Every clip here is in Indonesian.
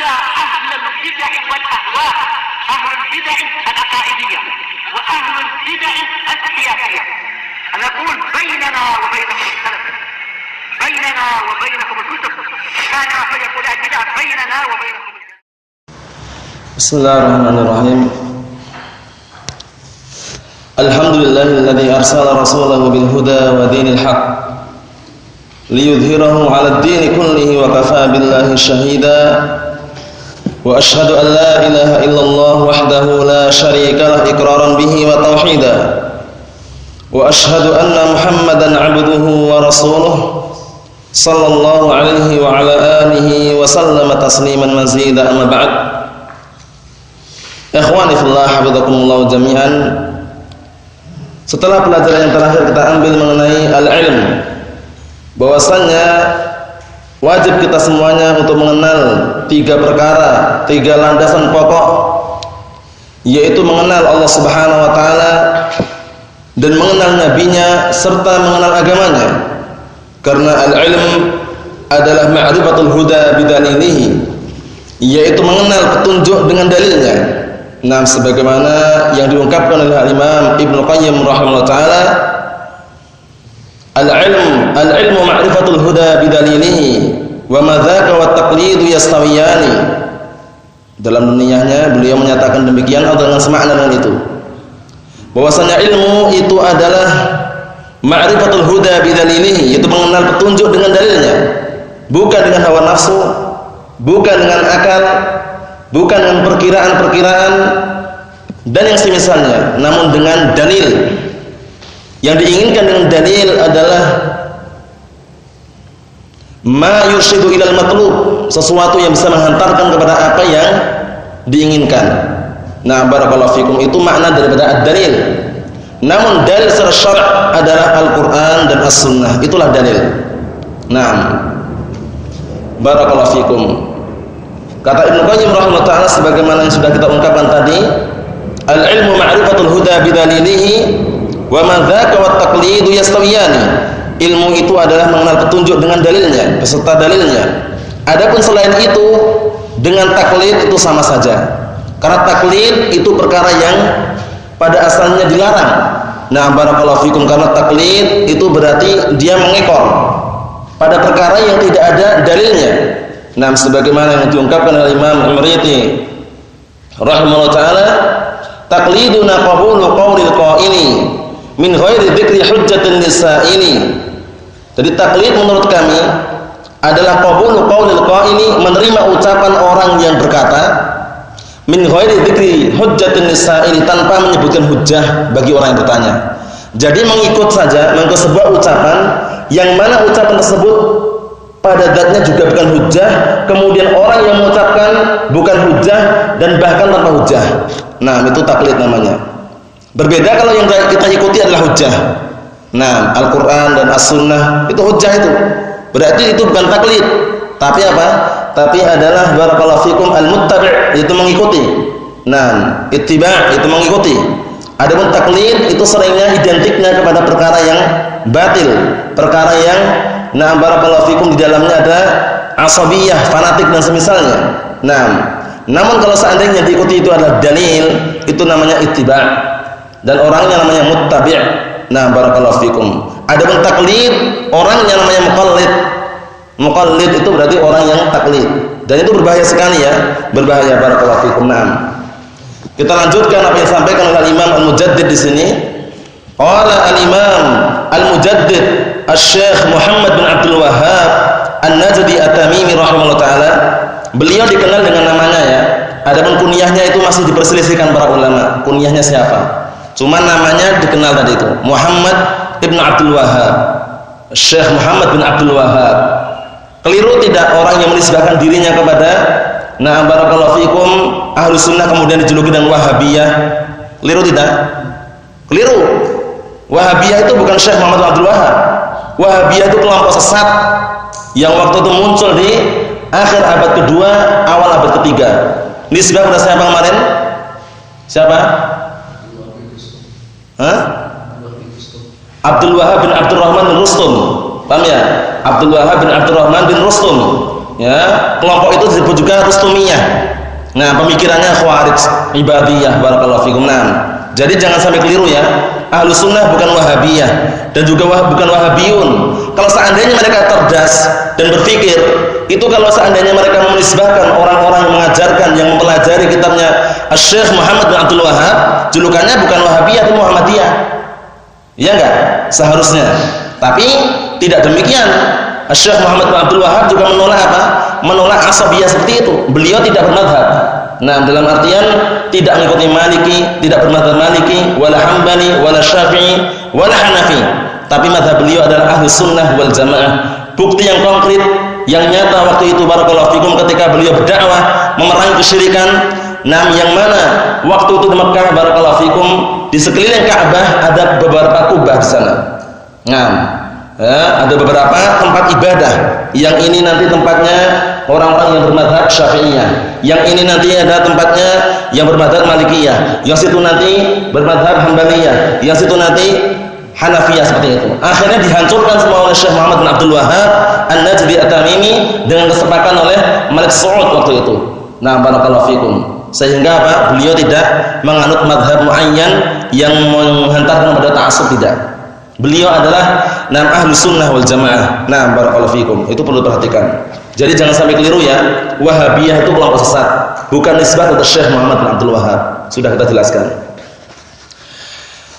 على أهل البدع والأهواء، أهل البدع العقائدية وأهل البدع السياسية. أنا أقول بيننا وبينكم السلف، بيننا وبينكم الكتب، كان فيقول البدع بيننا وبينكم. Bismillahirrahmanirrahim. Alhamdulillahilladzi arsala rasulahu bil huda wa dinil haq liyudhhirahu 'alad dini kullihi wa kafaa billahi shahida. Wa asyhadu an la ilaha illallah wahdahu la syarika lah iqraran bihi wa tauhida. Wa asyhadu anna Muhammadan 'abduhu wa rasuluhu sallallahu alaihi wa ala alihi wa sallama tasliman mazida. Amma ba'd. Ikhwani fillah, hafizakumullah jami'an. Setelah pelajaran yang terakhir kita ambil mengenai al-ilm, bahwasannya wajib kita semuanya untuk mengenal tiga perkara, tiga landasan pokok, yaitu mengenal Allah Subhanahu wa taala dan mengenal nabinya serta mengenal agamanya. Karena al-ilm adalah ma'rifatul huda bidalilihi, yaitu mengenal petunjuk dengan dalilnya. Nah, sebagaimana yang diungkapkan oleh Imam Ibnu Qayyim rahimahullah taala, al-ilmu ma'rifatul huda bidalilihi wa madzaka wat taqlidu yastawiyani. Dalam duniyahnya beliau menyatakan demikian atau dengan semakna dengan itu, bahwasanya ilmu itu adalah ma'rifatul huda bidalilihi, yaitu mengenal petunjuk dengan dalilnya, bukan dengan hawa nafsu, bukan dengan akal, bukan dengan perkiraan-perkiraan dan yang semisalnya, namun dengan dalil. Yang diinginkan dengan dalil adalah ma yurshidu ilal matlub, sesuatu yang bisa menghantarkan kepada apa yang diinginkan. Nah, barakallahu fikum, itu makna daripada ad-dalil. Namun dalil secara syara' adalah Al-Qur'an dan As-Sunnah, itulah dalil. Nah, barakallahu fikum. Kata Ibnu Qayyim rahimahullah ta'ala sebagaimana yang sudah kita ungkapkan tadi, al-ilmu ma'rifatul huda bidalilihi wa ma dzaka wat taqlidu yastawiyani. Ilmu itu adalah mengenal petunjuk dengan dalilnya, beserta dalilnya. Adapun selain itu dengan taklid itu sama saja. Karena taklid itu perkara yang pada asalnya dilarang. Nah, barakallahu fikum, karena taklid itu berarti dia mengekor pada perkara yang tidak ada dalilnya. Nah, sebagaimana yang diungkapkan oleh Imam Imriti rahimahullah taala, taqliduna qabulu qawlil qaili min ghairi dzikri hujjatin lisaili. Jadi taklid menurut kami adalah qabulu qawlil qaili, menerima ucapan orang yang berkata, min ghairi dzikri hujjatin lisaili, tanpa menyebutkan hujjah bagi orang yang bertanya. Jadi mengikut saja, mengikut sebuah ucapan yang mana ucapan tersebut pada zatnya juga bukan hujjah, kemudian orang yang mengucapkan bukan hujjah dan bahkan tanpa hujjah. Nah, itu taklid namanya. Berbeda kalau yang kita ikuti adalah hujjah. Nah, Al-Qur'an dan As-Sunnah itu hujjah itu. Berarti itu bukan taklid, tapi apa? Tapi adalah barakallahu fikum al-muttabi', itu mengikuti. Nah, ittiba' itu mengikuti. Adapun taklid itu seringnya identiknya kepada perkara yang batil, perkara yang barakallahu fikum di dalamnya ada asabiyah, fanatik dan semisalnya. Namun kalau seandainya diikuti itu adalah dalil, itu namanya ittiba', dan orangnya namanya muttabi'. Barakallahu fikum. Adapun taklid, orangnya namanya muqallid. Muqallid itu berarti orang yang taklid. Dan itu berbahaya sekali ya, berbahaya, barakallahu fikum. Kita lanjutkan apa yang disampaikan oleh Imam Al-Mujaddid di sini. Qala al-Imam Al-Mujaddid Asy-Syaikh Muhammad bin Abdul Wahhab An-Najdi At-Tamimi rahimahullah taala. Beliau dikenal dengan namanya ya. Adapun kunyahnya itu masih diperselisihkan para ulama. Kunyahnya siapa? Cuma namanya dikenal tadi itu, Muhammad bin Abdul Wahhab. Syekh Muhammad bin Abdul Wahhab. Keliru tidak orang yang menisbahkan dirinya kepada barakallahu fikum Ahlus Sunnah kemudian dijuluki dengan Wahabiyah? Keliru tidak? Keliru. Wahabiyah itu bukan Syekh Muhammad bin Abdul Wahhab. Wahabiyah itu kelompok sesat yang waktu itu muncul di akhir abad kedua, awal abad ketiga. Nisbah pada siapa kemarin? Siapa? Abdul Wahhab bin Abdurrahman bin Rustum. Paham ya? Abdul Wahhab bin Abdurrahman bin Rustum. Ya, kelompok itu disebut juga Rustumiyah. Nah, pemikirannya Khawarij, Ibadiyah, barakallahu fikum. Nah, jadi jangan sampai keliru ya. Ahlus sunnah bukan Wahabiyah dan juga bukan Wahabiyun. Kalau seandainya mereka cerdas dan berpikir, itu kalau seandainya mereka menisbahkan orang-orang yang mengajarkan, yang mempelajari kitabnya Syekh Muhammad bin Abdul Wahhab, julukannya bukan Wahabiyah atau Muhammadiyah. Iya enggak? Seharusnya. Tapi tidak demikian. Syekh Muhammad bin Abdul Wahhab juga menolak apa? Menolak asabiyah seperti itu. Beliau tidak bermadhab. Nah, dalam artian tidak mengikuti Maliki, tidak bermadhab Maliki, wala Hambali, wala Syafi'i, wala Hanafi. Tapi madhab beliau adalah Ahlus Sunnah wal Jamaah. Bukti yang konkret, yang nyata waktu itu barakallahu fikum ketika beliau berdakwah memerangi kesyirikan. Nah, yang mana waktu itu di Mekah barakallahu fikum di sekeliling Ka'bah ada beberapa kubah di sana. Nah, ada beberapa tempat ibadah. Yang ini nanti tempatnya orang-orang yang bermadhab Syafi'iyah. Yang ini nanti ada tempatnya yang bermadhab Malikiyah. Yang situ nanti bermadhab Hambaliyah. Yang situ nanti Hanafiyah, seperti itu. Akhirnya dihancurkan semua oleh Syekh Muhammad bin Abdul Wahhab An-Najdi At-Tamimi dengan kesepakatan oleh Malik Saud waktu itu. Nah, barakallahu fikum. Sehingga apa? Beliau tidak menganut madhab muayyan yang menghantarkan kepada ta'assub, tidak. Beliau adalah Ahlus Sunnah wal Jamaah. Nah, barakallahu fikum. Itu perlu diperhatikan. Jadi jangan sampai keliru ya. Wahabiyah itu kelompok sesat, bukan nisbah kepada Syekh Muhammad bin Abdul Wahhab. Sudah kita jelaskan.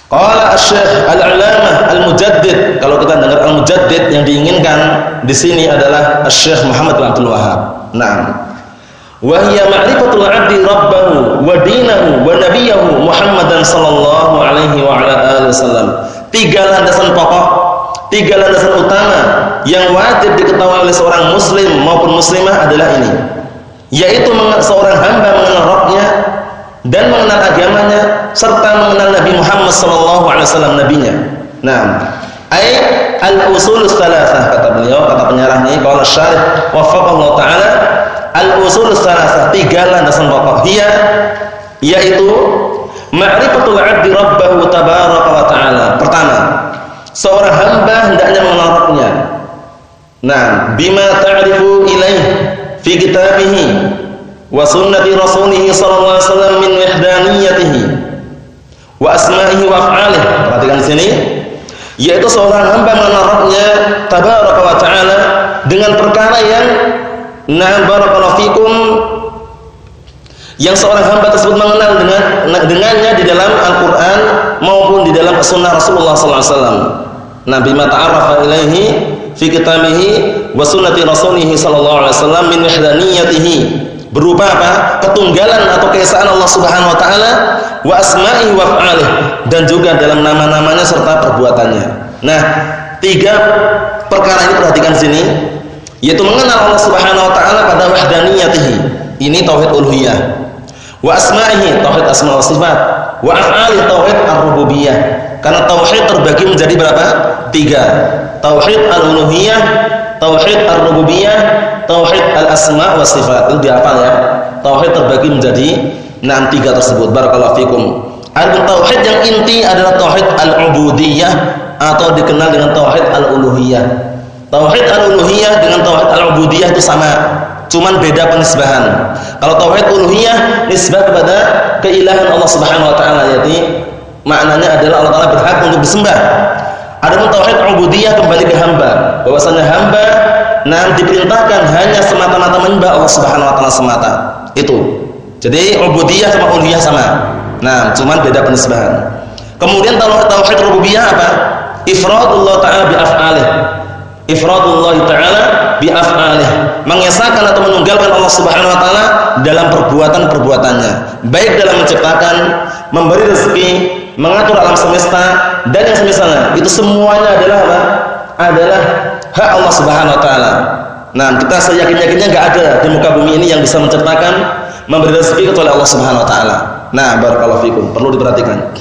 Qala Asy-Syaikh Al-'Allamah Al-Mujaddid. Kalau kita dengar Al-Mujaddid, yang diinginkan di sini adalah Asy-Syaikh Muhammad bin Abdul Wahhab. Naam. Wa hiya ma'rifatul 'abdi rabbahu wa dinahu wa nabiyahu Muhammadan sallallahu alaihi wa ala alihi wasallam. Tiga landasan pokok, tiga landasan utama yang wajib diketahui oleh seorang muslim maupun muslimah adalah ini, yaitu seorang hamba mengenal Rabbnya dan mengenal agamanya serta mengenal Nabi Muhammad SAW, nabinya. Nah, ay al-usulus tsalatsah, kata beliau, kata penyarah ini, qala syarih waffaqallahu taala, al-usulus tsalatsah, tiga landasan pokok, yaitu ma'rifatul 'abdi rabbahu tabaraka wa ta'ala. Pertama, seorang hamba hendaknya mengenal Rabbnya. Nah, bima ta'rifu ilaih fi kitabihi wa sunnati rasulih sallallahu alaihi wasallam min wahdaniyatihi wa asma'ihi wa af'alih. Perhatikan di sini, yaitu seorang hamba mengenal Rabbnya tabaraka wa ta'ala dengan perkara yang barakallahu fikum, yang seorang hamba tersebut mengenal dengannya di dalam Al-Qur'an maupun di dalam sunnah Rasulullah sallallahu alaihi wasallam. Nah, bima ta'arrafa ilaihi fi kitabihi wa sunnati rasulih sallallahu alaihi wasallam min wahdaniyatihi, berupa apa? Ketunggalan atau keesaan Allah Subhanahu wa taala, wa asma'ihi wa af'alih, dan juga dalam nama-namanya serta perbuatannya. Nah, tiga perkara ini perhatikan di sini, yaitu mengenal Allah Subhanahu wa taala pada wahdaniyatihi, ini tauhid uluhiyah, wa asma'ihi, tauhid asma wa sifat, wa af'alih, tauhid ar-rububiyah. Karena tauhid terbagi menjadi berapa? Tiga. Tauhid al-uluhiyah, tauhid ar-rububiyah, tauhid al-asma wa sifat. Itu dihafal ya. Tauhid terbagi menjadi tiga tersebut. Barakallahu fikum. Adapun tauhid yang inti adalah tauhid al-ubudiyah atau dikenal dengan tauhid al-uluhiyah. Tauhid al-uluhiyah dengan tauhid al-ubudiyah itu sama, cuman beda penisbahan. Kalau tauhid uluhiyah nisbah kepada keilahan Allah Subhanahu wa taala, yaitu maknanya adalah Allah taala berhak untuk disembah. Adapun tauhid ubudiyah kembali ke hamba, bahwasanya hamba diperintahkan hanya semata-mata menyembah Allah Subhanahu wa taala semata. Itu. Jadi ubudiyah sama uluhiyah sama. Nah, cuman beda penisbahan. Kemudian tauhid rububiyah apa? Ifradullah ta'ala bi af'alih. Ifradullah ta'ala bi af'alih, mengesahkan atau menunggalkan Allah Subhanahu wa taala dalam perbuatan-perbuatannya, baik dalam menciptakan, memberi rezeki, mengatur alam semesta dan yang semisalnya. Itu semuanya adalah apa? Adalah hak Allah Subhanahu wa taala. Nah, kita seyakin-yakinnya enggak ada di muka bumi ini yang bisa menciptakan, memberi rezeki kecuali Allah Subhanahu wa taala. Nah, barakallahu fikum, perlu diperhatikan.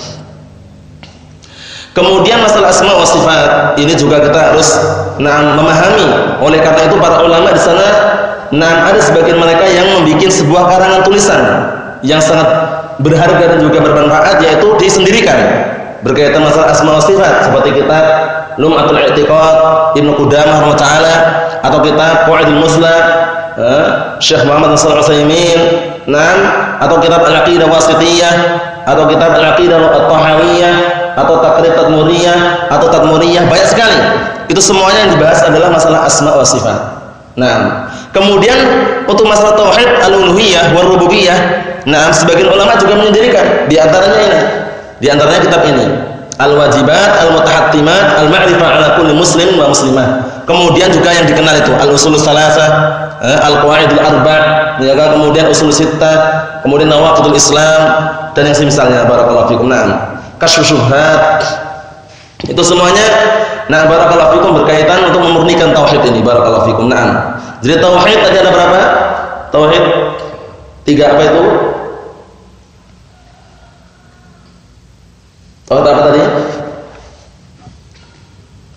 Kemudian masalah asma wa sifat ini juga kita harus memahami. Oleh karena itu para ulama di sana ada sebagian mereka yang membuat sebuah karangan tulisan yang sangat berharga dan juga bermanfaat, yaitu disendirikan berkaitan masalah asma wa sifat, seperti kitab Lum'atul I'tiqad Ibnu Qudamah rahimahullah taala, atau kitab Qawaidul Muslah Syekh Muhammad Shalih Al-Utsaimin, atau kitab Al-Aqidah Wasithiyah, atau kitab Al-Aqidah At-Tahawiyah, atau Taqrib Tadmuriyah, atau Tadmuriyah, banyak sekali. Itu semuanya yang dibahas adalah masalah asma wa sifat. Kemudian untuk masalah tauhid al-uluhiyah wa rububiyah, sebagian ulama juga menyendirikan. Di antaranya ini, di antaranya kitab ini, Al-Wajibat Al-Mutahattimat Al-Ma'rifah ala kulli muslim wa muslimah. Kemudian juga yang dikenal itu Al-Usulus Salasah, Al-Qawaidul Arba', ya kan, kemudian Usul Sittah, kemudian Nawaqidul Islam dan yang semisalnya. Barakallahu fikum. Kasyfus Syubhat. Itu semuanya barakallahu fikum berkaitan untuk memurnikan tauhid ini. Barakallahu fikum. Jadi tauhid tadi ada berapa? Tauhid 3 apa itu? Tauhid apa tadi?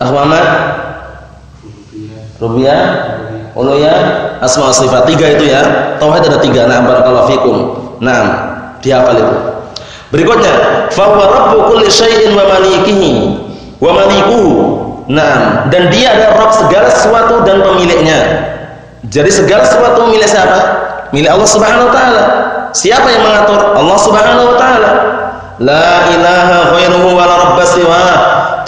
Muhammad, rububiyah, uluhiyah, asma wa sifat. 3 itu ya. Tauhid ada 3. Barakallahu fikum. Dihafal itu. Berikutnya, fa huwa rabbu kulli syai'in wa malikihi wa malikuhu. Dan dia adalah Rabb segala sesuatu dan pemiliknya. Jadi segala sesuatu milik siapa? Milik Allah Subhanahu wa taala. Siapa yang mengatur? Allah Subhanahu wa taala. La ilaha ghairuhu wa la rabba siwa.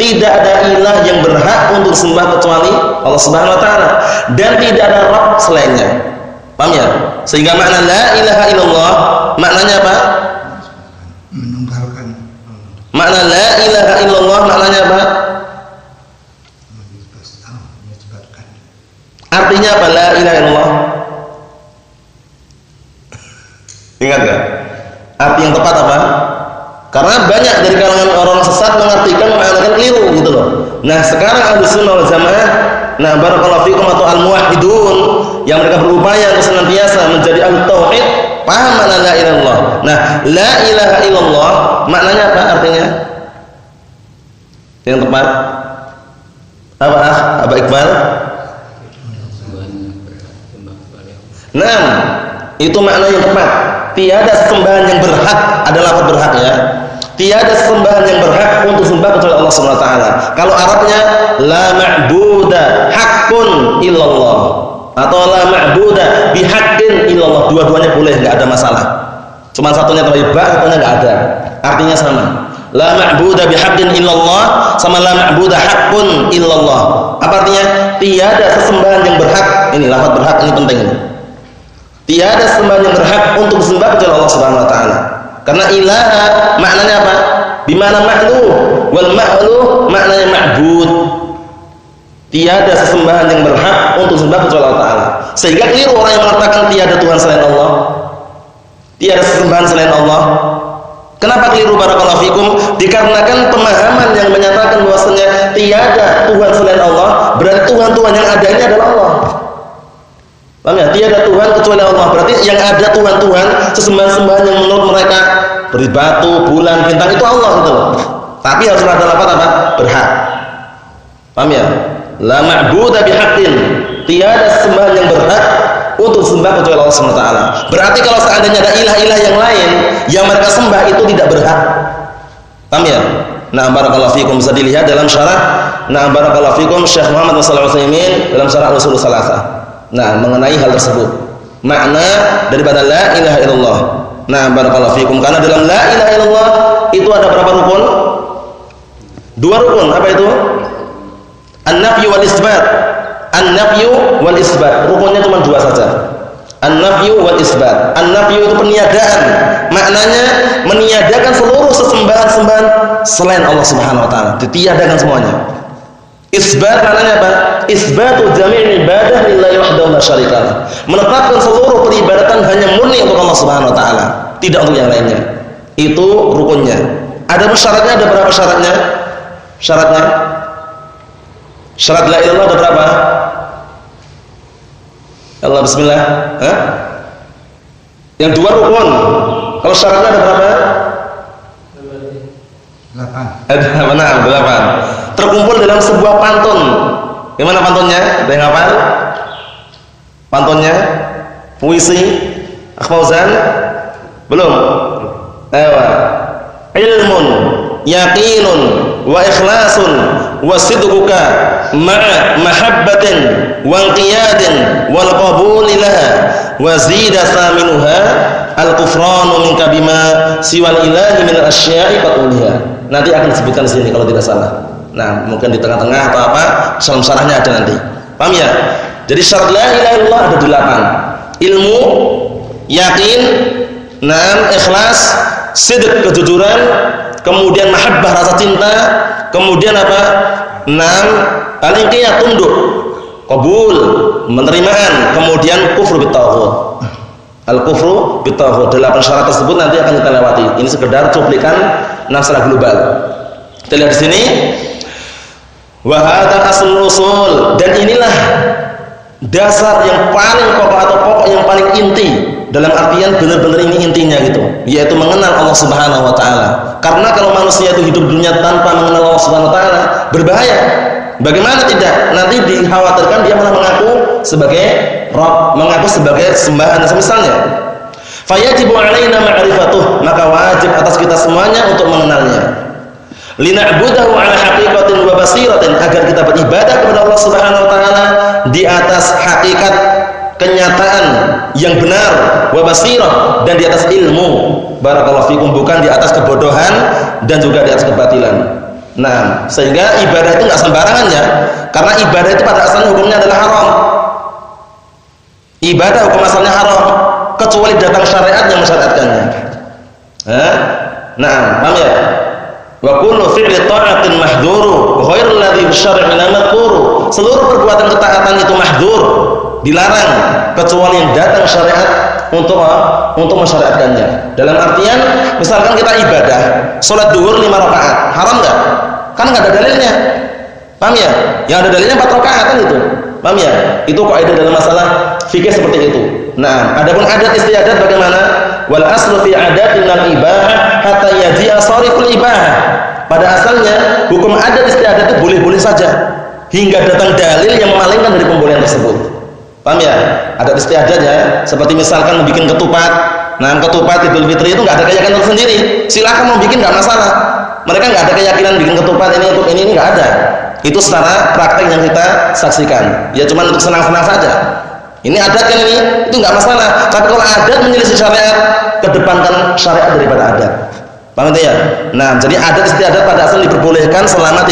Tidak ada ilah yang berhak untuk sembah kecuali Allah Subhanahu wa taala, dan tidak ada Rabb selainnya. Paham ya? Sehingga makna la ilaha illallah maknanya apa? Menunggalkan. Makna la ilaha illallah maknanya apa? Artinya apa la ilaha illallah? Ingat enggak? Arti yang tepat apa? Karena banyak dari kalangan orang sesat mengartikan mengatakan keliru gitu loh. Sekarang Ahlussunnah wal Jamaah, barakallahu fikum, atau al-muwahhidun yang mereka berupaya untuk senantiasa menjadi ahli tauhid, paham makna la ilaha illallah. La ilaha illallah maknanya apa artinya? Yang tepat apa? Aba Iqbal? Itu makna yang tepat. Tiada sembahan yang berhak, adalah lafaz berhak ya. Tiada sembahan yang berhak untuk sembah kecuali Allah Subhanahu wa taala. Kalau Arabnya la ma'buda haqqun illallah, atau la ma'buda bihaqqin illallah. Dua-duanya boleh, enggak ada masalah. Cuma satunya tambah ba, satunya enggak ada. Artinya sama. La ma'buda bihaqqin illallah sama la ma'buda haqqun illallah. Apa artinya? Tiada sesembahan yang berhak. Ini lafaz berhak ini penting ini. Tiada sembahan yang berhak untuk disembah kecuali Allah Subhanahu wa taala. Karena ilaha maknanya apa? Bimana ma'luh, wal ma'luh maknanya ma'bud. Tiada sesembahan yang berhak untuk disembah kecuali Allah taala. Sehingga keliru orang yang mengatakan tiada Tuhan selain Allah. Tiada sesembahan selain Allah. Kenapa keliru barakallahu fikum? Dikarenakan pemahaman yang menyatakan bahwasanya tiada Tuhan selain Allah, berarti Tuhan-Tuhan yang ada ini adalah Allah. Paham ya? Tiada Tuhan kecuali Allah. Berarti yang ada Tuhan-Tuhan, sesembahan-sembahan yang menurut mereka beri batu, bulan, bintang itu Allah gitu loh. Tapi harus ada lafaz apa? Berhak. Paham ya? La ma'buda bihaqqin. Tiada sembahan yang berhak untuk sembah kecuali Allah Subhanahu wa taala. Berarti kalau seandainya ada ilah-ilah yang lain yang mereka sembah itu tidak berhak. Paham ya? Barakallahu fikum, bisa dilihat dalam syarah barakallahu fikum Syekh Muhammad Shalih Al-Utsaimin dalam syarah Ushulus Salasah. Mengenai hal tersebut, makna daripada la ilaha illallah. Barakallahu fikum, karena dalam la ilaha illallah itu ada berapa rukun? 2 rukun. Apa itu? An-nafyu wal isbat. An-nafyu wal isbat. Rukunnya cuma 2 saja. An-nafyu wal isbat. An-nafyu itu peniadaan. Maknanya meniadakan seluruh sesembahan-sembahan selain Allah Subhanahu wa taala. Ditiadakan semuanya. Isbat maknanya apa? Isbatu jami' ibadah lillahi wahdahu la syarikalah. Menetapkan seluruh peribadatan hanya murni untuk Allah Subhanahu wa taala, tidak untuk yang lainnya. Itu rukunnya. Ada syaratnya, ada berapa syaratnya? Syaratnya? Syarat la ilaha illallah ada berapa? Allah bismillah. Yang 2 rukun. Kalau syaratnya ada berapa? 8. Ada mana? 8. Terkumpul dalam sebuah pantun. Gimana pantunnya? Ada yang hafal? Pantunnya? Puisi? Akhfauzan? Belum? Ayo. Ilmun, yaqinun, wa ikhlasun, wa sidquka ma'a mahabbatin wa inqiyadin wal qabuli laha wa zida thaminuha al-kufranu minka bima siwal ilahi min al-asya'i fatuliha. Nanti akan disebutkan di sini kalau tidak salah. Nah, mungkin di tengah-tengah atau apa, salam syarahnya ada nanti. Paham ya? Jadi syarat la ilaha illallah ada 8. Ilmu, yakin, ikhlas, sidq kejujuran, kemudian mahabbah rasa cinta, kemudian apa? Al-inqiyad tunduk, qabul penerimaan, kemudian kufur bitaghut. Al-kufru bitaghut. 8 syarat tersebut nanti akan kita lewati. Ini sekedar cuplikan secara global. Kita lihat di sini. Wa hadza aslul usul, dan inilah dasar yang paling pokok atau pokok yang paling inti, dalam artian benar-benar ini intinya gitu, yaitu mengenal Allah Subhanahu wa taala. Karena kalau manusia itu hidup dunia tanpa mengenal Allah Subhanahu wa taala, berbahaya. Bagaimana tidak? Nanti dikhawatirkan dia malah mengaku sebagai Rabb, mengaku sebagai sembahan semisalnya. Fayajibu alaina ma'rifatuh, maka wajib atas kita semuanya untuk mengenalnya. Lina'budahu ala haqiqatin wa basiratin, agar kita beribadah kepada Allah Subhanahu wa taala di atas hakikat kenyataan yang benar, wa basirah, dan di atas ilmu. Barakallahu fikum, bukan di atas kebodohan dan juga di atas kebatilan. Nah, sehingga ibadah itu enggak sembarangan ya, karena ibadah itu pada asalnya hukumnya adalah haram. Ibadah hukum asalnya haram kecuali datang syariat yang mensyariatkannya. Nah, paham ya? Wa kullu fi'li ta'atin mahdhuru wa ghairul ladzi bisyar'i la madhkuru. Seluruh perbuatan ketaatan itu mahdzur, dilarang, kecuali yang datang syariat untuk mensyariatkannya. Dalam artian, misalkan kita ibadah, salat zuhur 5 rakaat, haram enggak? Kan enggak ada dalilnya. Paham ya? Yang ada dalilnya 4 rakaat kan itu. Paham ya? Itu kaidah dalam masalah fikih seperti itu. Nah, adapun adat istiadat bagaimana? Wal aslu fi adatin al-ibahah hatta yaji'a sariful ibahah. Pada asalnya hukum adat istiadat itu boleh-boleh saja hingga datang dalil yang memalingkan dari pembolehan tersebut. Paham ya? Adat istiadat ya, seperti misalkan membikin ketupat. Nah, ketupat Idul Fitri itu enggak ada keyakinan tersendiri. Silakan mau bikin enggak masalah. Mereka enggak ada keyakinan bikin ketupat ini untuk ini enggak ada. Itu secara praktek yang kita saksikan. Ya cuma untuk senang-senang saja. Ini adat kan ini, itu enggak masalah. Tapi kalau adat menyelisih syariat, kedepankan syariat daripada adat. Paham ya? Nah, jadi adat istiadat pada asal diperbolehkan selama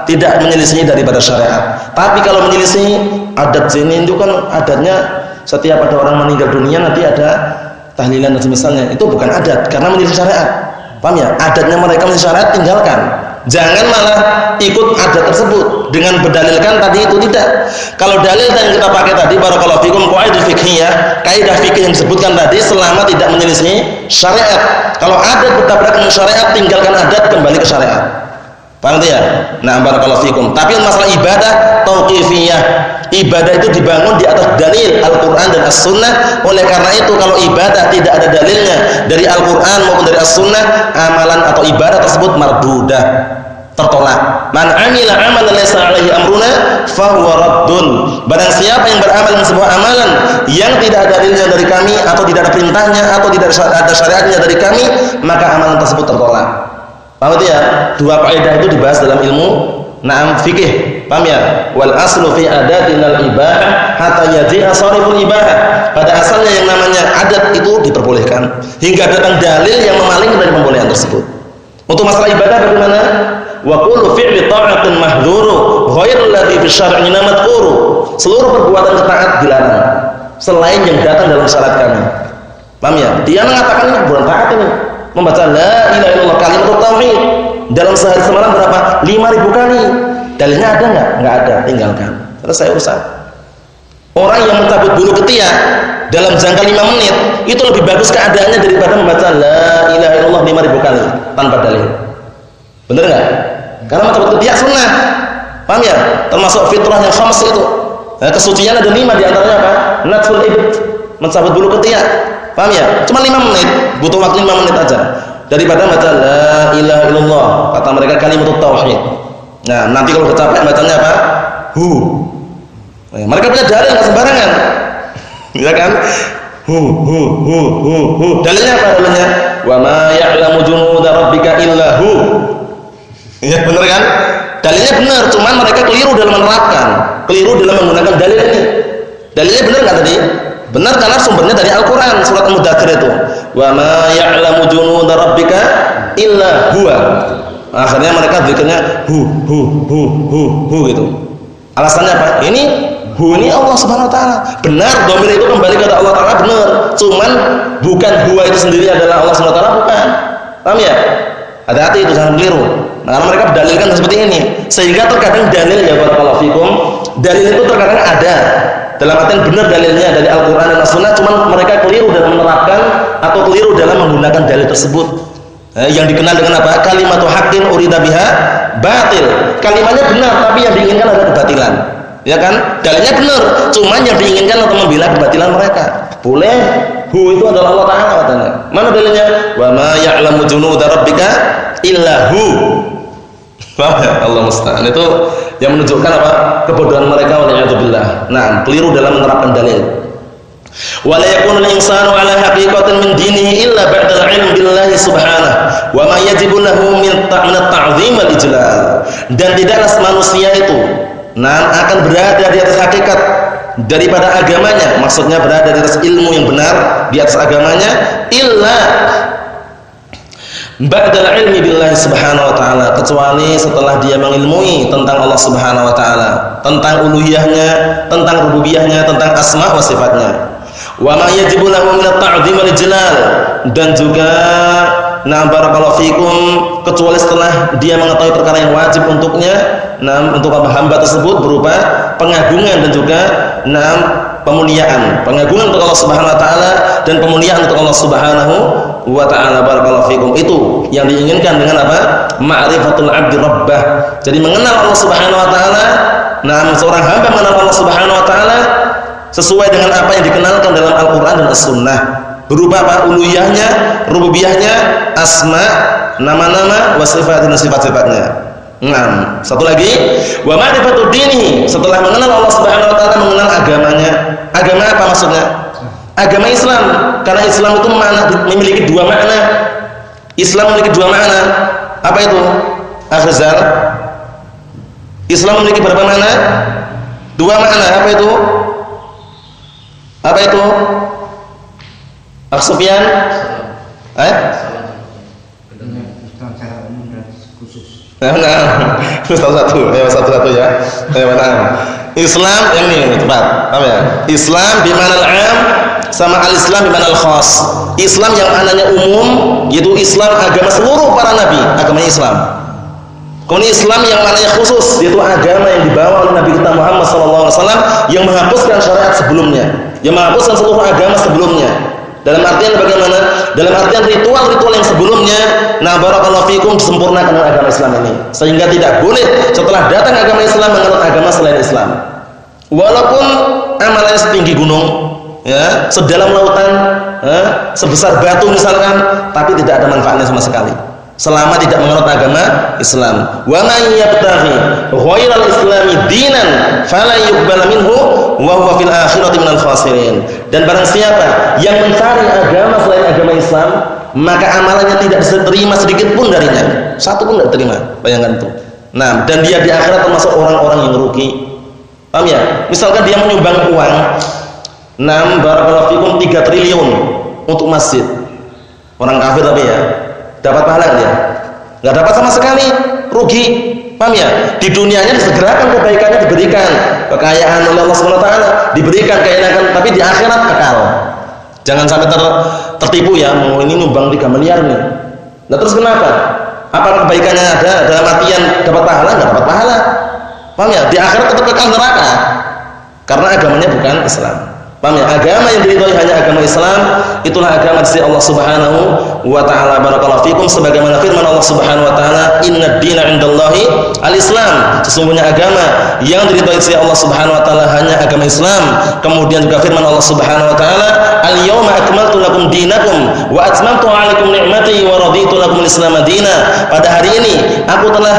tidak menyelisih daripada syariat. Tapi kalau menyelisih adat sini itu kan adatnya setiap ada orang meninggal dunia nanti ada tahlilan dan semisalnya. Itu bukan adat karena menyelisih syariat. Paham ya? Adatnya mereka menyelisih syariat, tinggalkan. Jangan malah ikut adat tersebut dengan berdalilkan tadi itu, tidak. Kalau dalil yang kita pakai tadi barakallahu fikum qaidah fiqhiyah, kaidah fikih yang disebutkan tadi selama tidak menyelisih syariat. Kalau adat bertabrakan dengan syariat, tinggalkan adat, kembali ke syariat. Paham ya? Nah, barakallahu fikum. Tapi masalah ibadah tauqifiyah. Ibadah itu dibangun di atas dalil Al-Qur'an dan As-Sunnah. Oleh karena itu kalau ibadah tidak ada dalilnya dari Al-Qur'an maupun dari As-Sunnah, amalan atau ibadah tersebut mardudah, tertolak. Man 'amila 'amalan laysa 'alaihi amruna fa huwa raddun. Barang siapa yang beramal dengan sebuah amalan yang tidak ada dalilnya dari kami atau tidak ada perintahnya atau tidak ada syariatnya dari kami, maka amalan tersebut tertolak. Paham ya? Dua kaidah itu dibahas dalam ilmu fikih. Paham ya? Wal aslu fi adatinal ibahah hatta yaji'a sariful ibahah. Pada asalnya yang namanya adat itu diperbolehkan hingga datang dalil yang memalingkan dari pembolehan tersebut. Untuk masalah ibadah bagaimana? Wa kullu fi'li ta'atin mahdhuru ghairul ladzi fi syar'i madhkuru. Seluruh perbuatan taat dilarang selain yang datang dalam syariat kami. Paham ya? Dia mengatakan ini perbuatan taat ini, membaca la ilaha illallah kalimat tauhid dalam sehari semalam berapa? 5.000 kali. Dalilnya ada enggak? Enggak ada, tinggalkan. Selesai urusan. Orang yang mencabut bulu ketiak dalam jangka 5 menit itu lebih bagus keadaannya daripada membaca la ilaha illallah 5.000 kali tanpa dalil. Benar enggak? Karena mencabut ketiak sunnah. Paham ya? Termasuk fitrah yang khams itu. Nah, kesucian ada 5 di antaranya apa? Natful ibt, mencabut bulu ketiak. Paham ya? Cuma 5 menit, butuh waktu 5 menit aja. Daripada baca la ilaha illallah, kata mereka kalimat tauhid. Nah, nanti kalau capek bacanya apa? Nah, mereka punya dalil enggak sembarangan. Ya kan? Dalilnya apa dalilnya? Wa ma ya'lamu junuda rabbika illa hu. Ya benar kan? Dalilnya benar, cuman mereka keliru dalam menerapkan, keliru dalam menggunakan dalil ini. Dalilnya benar nggak tadi? Benar karena sumbernya dari Al-Quran, surat Al-Mudaththir itu. Wa ma ya'lamu junuda rabbika illa huwa. Akhirnya mereka zikirnya hu gitu. Alasannya apa? Ini hu ini Allah Subhanahu wa taala. Benar, dhamir itu kembali kepada Allah taala benar. Cuman bukan huwa itu sendiri adalah Allah Subhanahu wa taala, bukan. Paham ya? Hati-hati itu, jangan keliru. Nah, karena mereka berdalilkan seperti ini. Sehingga terkadang dalil ya barakallahu fikum, dalil itu terkadang ada. Dalam artian benar dalilnya dari Al-Qur'an dan As-Sunnah, cuman mereka keliru dalam menerapkan atau keliru dalam menggunakan dalil tersebut. Yang dikenal dengan apa? Kalimatu haqqin urida biha batil. Kalimatnya benar tapi yang diinginkan adalah kebatilan. Ya kan? Dalilnya benar, cuman yang diinginkan untuk membela kebatilan mereka. Boleh. Hu itu adalah Allah Ta'ala katanya. Mana dalilnya? Wa ma ya'lamu junuda rabbika illa hu. Allah musta'an. Itu yang menunjukkan apa? Kebodohan mereka waliyadzubillah. Nah, keliru dalam menerapkan dalil. Wa la yakunu al-insanu ala haqiqatin min dinihi illa ba'da al-'ilm billahi subhanahu wa ma yajibu lahu min at-ta'zim wal ijlal. Dan tidaklah manusia itu akan berada di atas hakikat daripada agamanya, maksudnya berada di atas ilmu yang benar di atas agamanya, illa ba'dal ilmi billahi subhanahu wa ta'ala, kecuali setelah dia mengilmui tentang Allah subhanahu wa ta'ala, tentang uluhiyahnya, tentang rububiyahnya, tentang asma wa sifatnya. Wa ma yajibu lahu min at-ta'zim wal ijlal, dan juga barakallahu fikum, kecuali setelah dia mengetahui perkara yang wajib untuknya, untuk hamba tersebut berupa pengagungan dan juga pemuliaan, pengagungan untuk Allah Subhanahu wa taala dan pemuliaan untuk Allah Subhanahu wa taala. Barakallahu fikum. Itu yang diinginkan dengan apa? Ma'rifatul 'abdi rabbah. Jadi mengenal Allah Subhanahu wa taala. Seorang hamba mengenal Allah Subhanahu wa taala sesuai dengan apa yang dikenalkan dalam Al-Qur'an dan As-Sunnah. Berupa apa? Uluhiyahnya, rububiyahnya, asma, nama-nama, wa sifat dan sifat-sifatnya. Satu lagi, wa ma'rifatud dini, setelah mengenal Allah Subhanahu wa taala, mengenal agamanya. Agama apa maksudnya? Agama Islam. Karena Islam itu memiliki dua makna. Islam memiliki dua makna. Apa itu? Afzal. Islam memiliki berapa makna? Dua makna. Apa itu? Apa itu? Sufyan? Satu ya. Islam yang ini tepat. Paham ya? Islam bi ma'nal 'am sama al-Islam bi ma'nal khas. Islam yang maknanya umum, yaitu Islam agama seluruh para nabi, agama Islam. Kemudian Islam yang maknanya khusus, yaitu agama yang dibawa oleh Nabi kita Muhammad SAW yang menghapuskan syariat sebelumnya, yang menghapuskan seluruh agama sebelumnya. Dalam artian bagaimana? Dalam artian ritual-ritual yang sebelumnya, barakallahu fikum, disempurnakan dengan agama Islam ini. Sehingga tidak boleh setelah datang agama Islam menganut agama selain Islam. Walaupun amalannya setinggi gunung, ya, sedalam lautan, sebesar batu misalkan, tapi tidak ada manfaatnya sama sekali selama tidak menganut agama Islam. Wa man yabtaghi ghairal islami dinan fala yuqbal minhu wa huwa fil akhirati minal khasirin. Dan barang siapa yang mencari agama selain agama Islam, maka amalannya tidak bisa terima sedikit pun darinya, satu pun tidak terima. Bayangkan itu. Dan dia di akhirat termasuk orang-orang yang rugi. Paham ya? Misalkan dia menyumbang uang barakallahu fikum 3 triliun untuk masjid. Orang kafir tapi ya, dapat pahala dia? Enggak dapat sama sekali, rugi. Paham ya? Di dunianya disegerakan kebaikannya diberikan, kekayaan oleh Allah Subhanahu wa taala, diberikan keenakan, tapi di akhirat akal. Jangan sampai tertipu ya, mau ini nyumbang 3 miliar nih. Nah terus kenapa? Apa kebaikannya ada? Dalam artian dapat pahala? Enggak dapat pahala. Paham ya? Di akhirat tetap kekal neraka. Karena agamanya bukan Islam. Paham ya? Agama yang diridhoi hanya agama Islam, itulah agama dari Allah Subhanahu wa taala. Barakallahu fikum, sebagaimana firman Allah Subhanahu wa taala, "Innad dina 'indallahi al-Islam." Sesungguhnya agama yang diridhoi oleh Allah Subhanahu wa taala hanya agama Islam. Kemudian juga firman Allah Subhanahu wa taala, "Al-yauma akmaltu lakum dinakum wa atmamtu 'alaikum ni'mati wa raditu lakumul Islam madina. Pada hari ini aku telah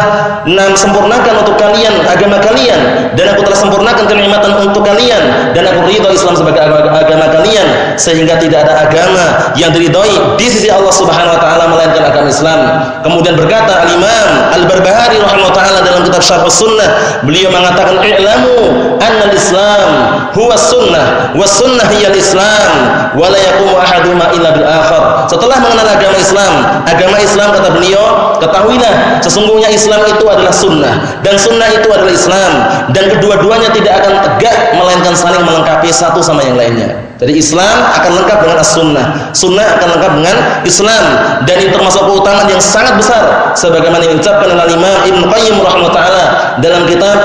sempurnakan untuk kalian agama kalian, dan aku telah sempurnakan kenikmatan untuk kalian, dan aku ridho Islam sebagai agama kalian, sehingga tidak ada agama yang diridhoi di sisi Allah Subhanahu wa taala melainkan agama Islam. Kemudian berkata Al-Imam Al-Barbahari rahimahullah taala dalam kitab Syarh Sunnah, beliau mengatakan i'lamu anna al-Islam huwa sunnah wa sunnah hiya al-Islam wa la yaqumu ahaduhuma illa bil akhar. Setelah mengenal agama Islam kata beliau, ketahuilah sesungguhnya Islam itu adalah sunnah dan sunnah itu adalah Islam, dan kedua-duanya tidak akan tegak melainkan saling melengkapi satu sama yang lainnya. Jadi Islam akan lengkap dengan as-sunnah, sunnah akan lengkap dengan Islam, dan itu termasuk keutamaan yang sangat besar sebagaimana yang diucapkan oleh Imam Ibnu Qayyim rahimahullah taala dalam kitab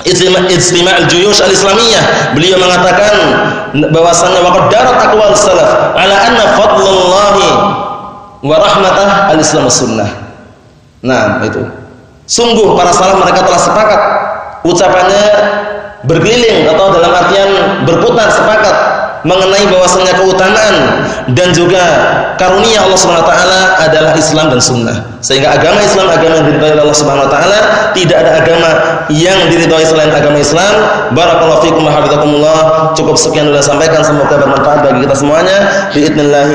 Ijtima' al-Juyush al-Islamiyah. Beliau mengatakan bahwasanya waqad darat aqwal salaf ala anna fadlullahi wa rahmatah al-Islam was-sunnah. Nah, itu. Sungguh para salaf mereka telah sepakat, ucapannya berkeliling atau dalam artian berputar sepakat mengenai bahwasanya keutamaan dan juga karunia Allah Subhanahu wa taala adalah Islam dan sunnah. Sehingga agama Islam agama yang diridhai oleh Allah Subhanahu wa taala, tidak ada agama yang diridhai selain agama Islam. Barakallahu fikum wa hafizakumullah. Cukup sekian sudah sampaikan, semoga bermanfaat bagi kita semuanya. Biidznillah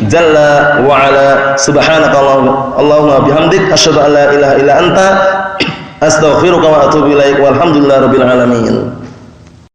jalla wa ala. Subhanaka Allahumma bihamdik asyhadu an la ilaha illa anta astaghfiruka wa atubu ilaik. Walhamdulillahirabbil alamin.